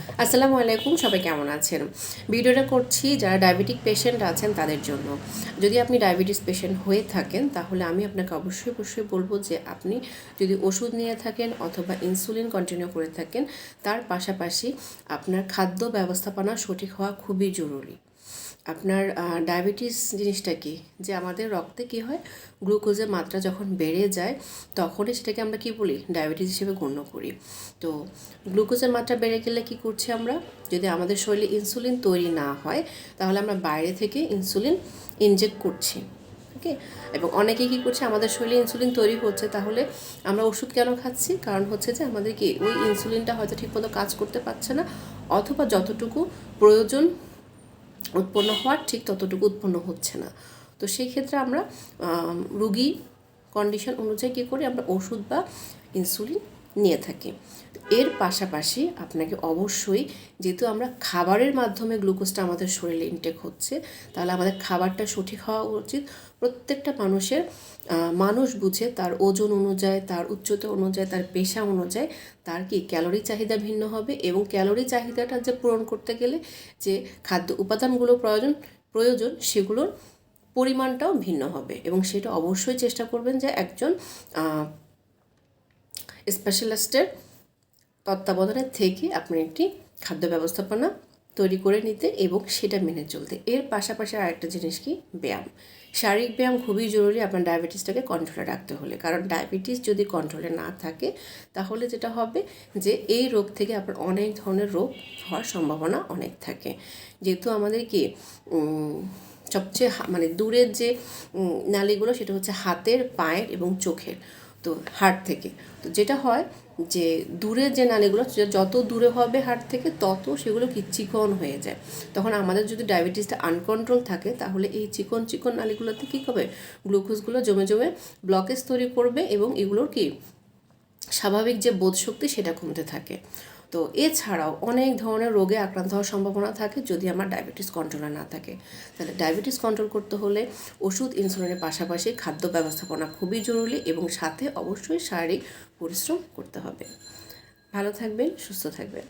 আসসালামু আলাইকুম, সবাই কেমন আছেন? ভিডিওটা করছি যারা ডায়াবেটিক পেশেন্ট আছেন তাদের জন্য। যদি আপনি ডায়াবেটিস পেশেন্ট হয়ে থাকেন তাহলে আমি আপনাকে অবশ্যই বলবো যে আপনি যদি ওষুধ নিয়ে থাকেন অথবা ইনসুলিন কন্টিনিউ করে থাকেন, তার পাশাপাশি আপনার খাদ্য ব্যবস্থাপনা সঠিক হওয়া খুবই জরুরি। আপনার ডায়াবেটিস জিনিসটা কি, যে আমাদের রক্তে কী হয়, গ্লুকোজের মাত্রা যখন বেড়ে যায় তখনই সেটাকে আমরা কি বলি, ডায়াবেটিস হিসেবে গণ্য করি। তো গ্লুকোজের মাত্রা বেড়ে গেলে কি করছি আমরা, যদি আমাদের শরীরে ইনসুলিন তৈরি না হয় তাহলে আমরা বাইরে থেকে ইনসুলিন ইনজেক্ট করছি। ওকে, এবং অনেকেই কী করছে, আমাদের শরীরে ইনসুলিন তৈরি হচ্ছে তাহলে আমরা ওষুধ কেন খাচ্ছি, কারণ হচ্ছে যে আমাদের কি ওই ইনসুলিনটা হয়তো ঠিকমতো কাজ করতে পারছে না, অথবা যতটুকু প্রয়োজন উৎপন্ন হওয়ার ঠিক ততটুকু উৎপন্ন হচ্ছে না। তো সেই ক্ষেত্রে আমরা রুগী কন্ডিশন অনুযায়ী কী করি, আমরা ওষুধ বা ইনসুলিন নিয়ে থাকি। এর পাশাপাশি আপনাকে অবশ্যই, যেহেতু আমরা খাবারের মাধ্যমে গ্লুকোজটা আমাদের শরীরে ইনটেক হচ্ছে, তাহলে আমাদের খাবারটা সঠিক হওয়া উচিত। প্রত্যেকটা মানুষ বুঝে তার ওজন অনুযায়ী, তার উচ্চতা অনুযায়ী, তার পেশা অনুযায়ী তার কি ক্যালোরি চাহিদা ভিন্ন হবে, এবং ক্যালোরি চাহিদাটা যে পূরণ করতে গেলে যে খাদ্য উপাদানগুলো প্রয়োজন সেগুলোর পরিমাণটাও ভিন্ন হবে। এবং সেটা অবশ্যই চেষ্টা করবেন যে একজন স্পেশালিস্টের তত্ত্বাবধানে থেকে আপনি একটি খাদ্য ব্যবস্থাপনা তৈরি করে নিতে এবং সেটা মেনে চলতে। এর পাশাপাশি আরেকটা জিনিস কি, ব্যায়াম। শারীরিক ব্যায়াম খুবই জরুরি আপনার ডায়াবেটিসটাকে কন্ট্রোলে রাখতে হলে, কারণ ডায়াবেটিস যদি কন্ট্রোলে না থাকে তাহলে যেটা হবে যে এই রোগ থেকে আপনার অনেক ধরনের রোগ হওয়ার সম্ভাবনা অনেক থাকে। যেহেতু আমাদের কি সবচেয়ে দূরের যে নালীগুলো সেটা হচ্ছে হাতের, পায়ের এবং চোখের, তো হার্ট থেকে। তো যেটা হয় যে দূরের যে নালীগুলো যত দূরে হবে হার্ট থেকে তত সেগুলো কি চিকন হয়ে যায়। তখন আমাদের যদি ডায়াবেটিসটা আনকন্ট্রোল থাকে তাহলে এই চিকন নালীগুলোতে কী হবে, গ্লুকোজগুলো জমে ব্লকেজ তৈরি করবে এবং এগুলোর কি স্বাভাবিক যে বোধশক্তি সেটা কমতে থাকে। তো এছাড়াও অনেক ধরনের রোগে আক্রান্ত হওয়ার সম্ভাবনা থাকে যদি আমার ডায়াবেটিস কন্ট্রোলে না থাকে। তাহলে ডায়াবেটিস কন্ট্রোল করতে হলে ওষুধ, ইনসুলিনের পাশাপাশি খাদ্য ব্যবস্থাপনা খুবই জরুরি, এবং সাথে অবশ্যই শারীরিক পরিশ্রম করতে হবে। ভালো থাকবেন, সুস্থ থাকবেন।